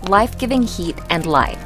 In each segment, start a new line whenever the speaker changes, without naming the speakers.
life-giving heat and light.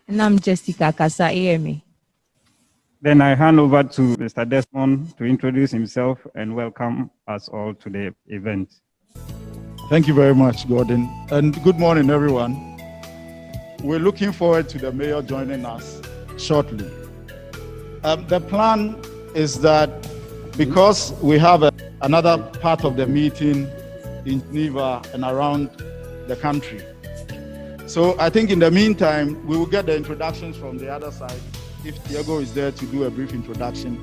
And I'm Jessica Kasa AMA.
Then I hand over to Mr. Desmond to introduce himself and welcome us all to the event.
Thank you very much, Gordon. And good morning, everyone. We're looking forward to the mayor joining us shortly. The plan is that because we have another part of the meeting in Geneva and around the country, so I think in the meantime, we will get the introductions from the other side if Diego is there to do a brief introduction.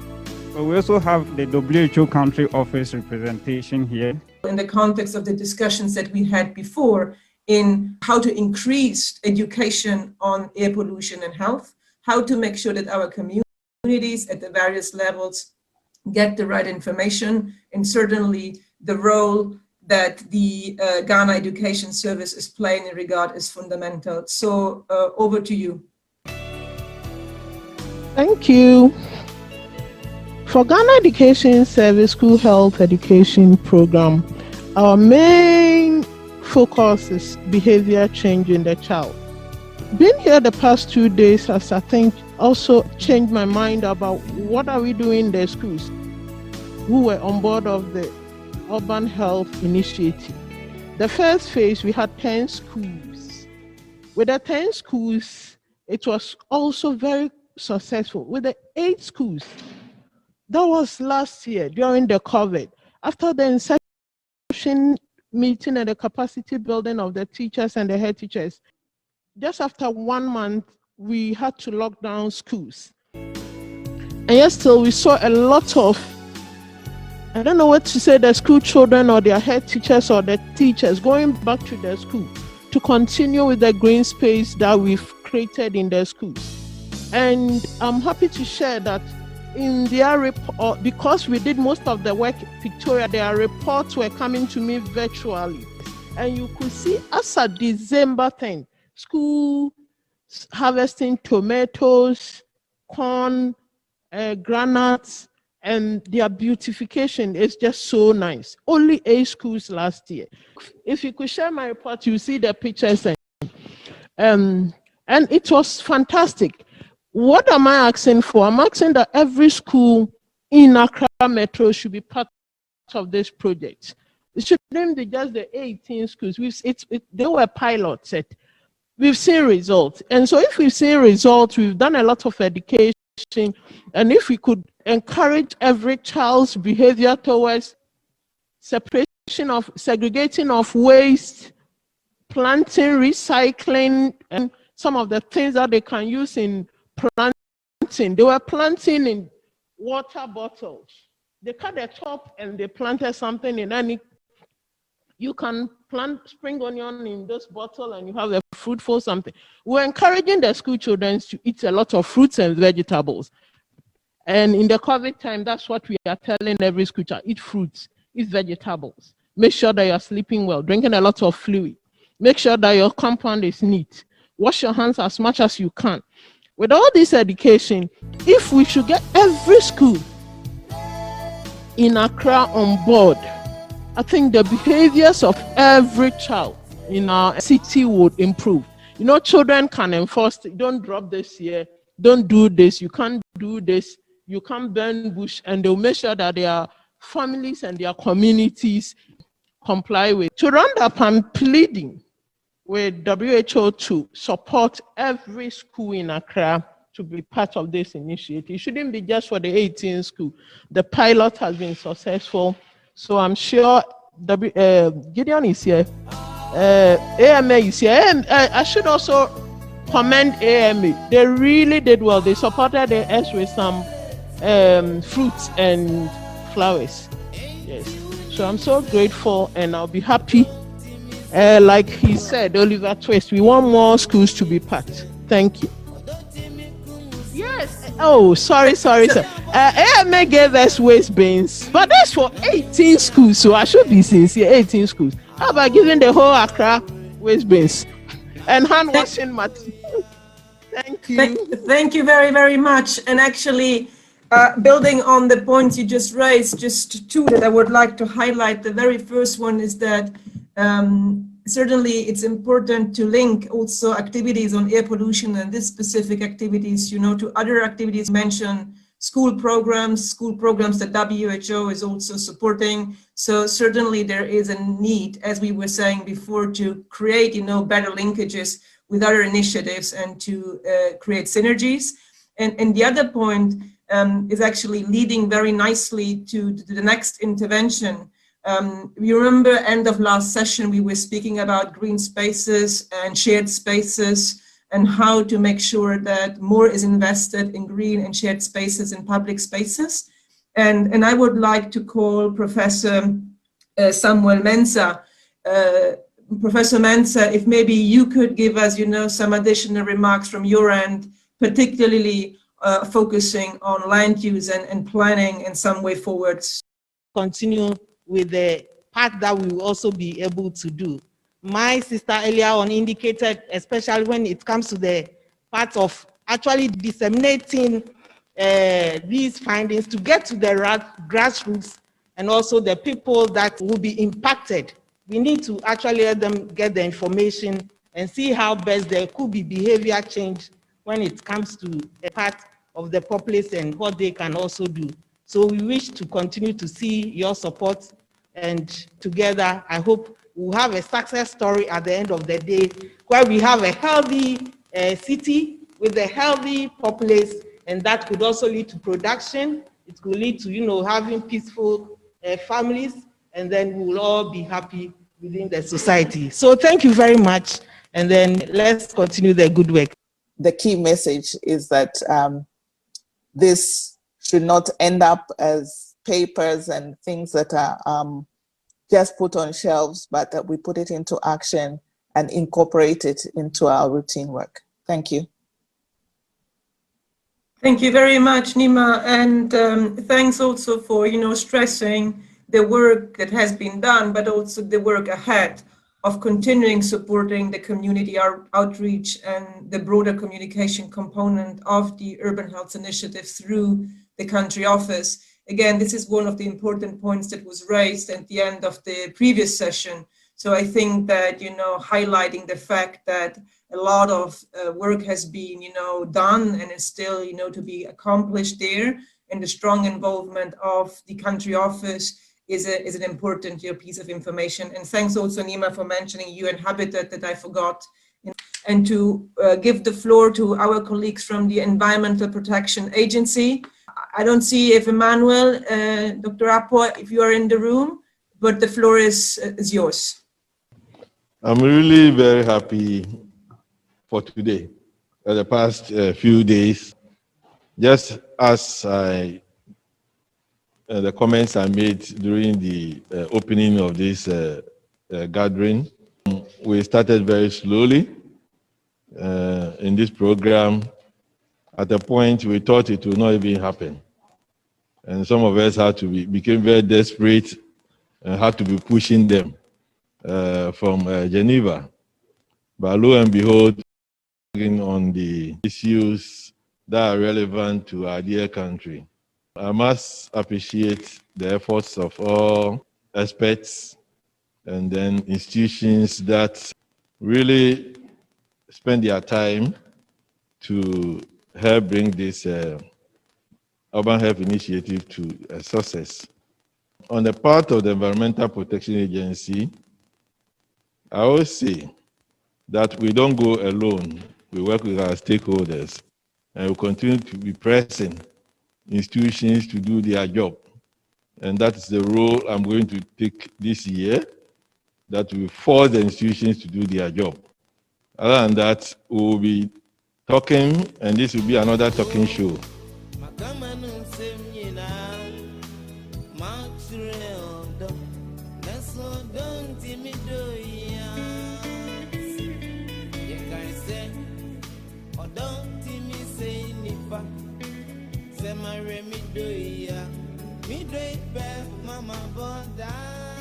But we also have the WHO country office representation here.
In the context of the discussions that we had before in how to increase education on air pollution and health, how to make sure that our communities at the various levels get the right information, and certainly the role that the Ghana Education Service is playing in regard is fundamental. So over to you.
Thank you. For Ghana Education Service School Health Education Program, our main focus is behavior change in the child. Being here the past 2 days has, I think, also changed my mind about what are we doing in the schools. We were on board of the Urban Health Initiative. The first phase, we had 10 schools. With the 10 schools, it was also very successful. With the 8 schools, that was last year during the COVID. After the inception meeting and the capacity building of the teachers and the head teachers, just after 1 month, we had to lock down schools. And yet still, we saw a lot of, I don't know what to say, the school children or their head teachers or the teachers going back to their school to continue with the green space that we've created in the schools. And I'm happy to share that in their report, because we did most of the work in Victoria, their reports were coming to me virtually. And you could see as of December 10th, school harvesting tomatoes, corn, granules, and their beautification is just so nice. Only 8 schools last year. If you could share my report, you see the pictures. And it was fantastic. What am I asking for? I'm asking that every school in Accra Metro should be part of this project. It shouldn't be just the 18 schools. They were pilots. We've seen results. And so if we've seen results, we've done a lot of education. And if we could encourage every child's behavior towards segregating of waste, planting, recycling, and some of the things that they can use in planting. They were planting in water bottles. They cut the top and they planted something in any. You can plant spring onion in this bottle and you have a fruitful something. We're encouraging the school children to eat a lot of fruits and vegetables. And in the COVID time, that's what we are telling every school child: eat fruits, eat vegetables. Make sure that you're sleeping well, drinking a lot of fluid. Make sure that your compound is neat. Wash your hands as much as you can. With all this education, if we should get every school in Accra on board, I think the behaviors of every child in our city would improve. You know, children can enforce, don't drop this here, don't do this, you can't do this, you can't burn bush, and they'll make sure that their families and their communities comply with. To round up, I'm pleading with WHO to support every school in Accra to be part of this initiative. It shouldn't be just for the 18 school. The pilot has been successful, so I'm sure Gideon is here. AMA is here. I should also commend AMA. They really did well. They supported us with some fruits and flowers. Yes. So I'm so grateful, and I'll be happy. Like he said, Oliver Twist, we want more schools to be part. Thank you. Yes. Oh, sorry, sir. AMA gave us waste bins, but that's for 18 schools, so I should be sincere. 18 schools. How about giving the whole Accra waste bins and hand washing materials? Thank you.
Thank you very, very much. And actually, building on the points you just raised, just two that I would like to highlight. The very first one is that certainly it's important to link also activities on air pollution and this specific activities, you know, to other activities mentioned, school programs that WHO is also supporting. So certainly there is a need, as we were saying before, to create, you know, better linkages with other initiatives and to create synergies. And the other point is actually leading very nicely to the next intervention. You remember end of last session, we were speaking about green spaces and shared spaces and how to make sure that more is invested in green and shared spaces and public spaces. And I would like to call Professor Samuel Mensah. Professor Mensah, if maybe you could give us, you know, some additional remarks from your end, particularly focusing on land use and planning and some way forwards.
Continue with the part that we will also be able to do. My sister earlier on indicated, especially when it comes to the part of actually disseminating these findings to get to the grassroots and also the people that will be impacted. We need to actually let them get the information and see how best there could be behavior change when it comes to a part of the populace and what they can also do. So we wish to continue to see your support, and together I hope we'll have a success story at the end of the day where we have a healthy city with a healthy populace, and that could also lead to production. It could lead to, you know, having peaceful families, and then we will all be happy within the society. So thank you very much, and then let's continue the good work.
The key message is that this should not end up as papers and things that are just put on shelves, but that we put it into action and incorporate it into our routine work. Thank you.
Thank you very much, Nima, and thanks also for, you know, stressing the work that has been done, but also the work ahead of continuing supporting the community outreach and the broader communication component of the Urban Health Initiative through the country office. Again, this is one of the important points that was raised at the end of the previous session. So I think that, you know, highlighting the fact that a lot of work has been, you know, done and is still, you know, to be accomplished there, and the strong involvement of the country office is an important, you know, piece of information. And thanks also, Nima, for mentioning UN Habitat that I forgot. And to give the floor to our colleagues from the Environmental Protection Agency. I don't see if Emmanuel, Dr. Apo, if you are in the room, but the floor is yours.
I'm really very happy for today. The past few days, just as the comments I made during the opening of this gathering, we started very slowly in this program. At a point, we thought it would not even happen. And some of us became very desperate and had to be pushing them from Geneva. But lo and behold, on the issues that are relevant to our dear country. I must appreciate the efforts of all experts and then institutions that really spend their time to help bring this urban health initiative to a success. On the part of the Environmental Protection Agency, I always say that we don't go alone. We work with our stakeholders, and we continue to be pressing institutions to do their job. And that is the role I'm going to take this year, that we force the institutions to do their job. Other than that, we will be talking, and this will be another talking show.
Mama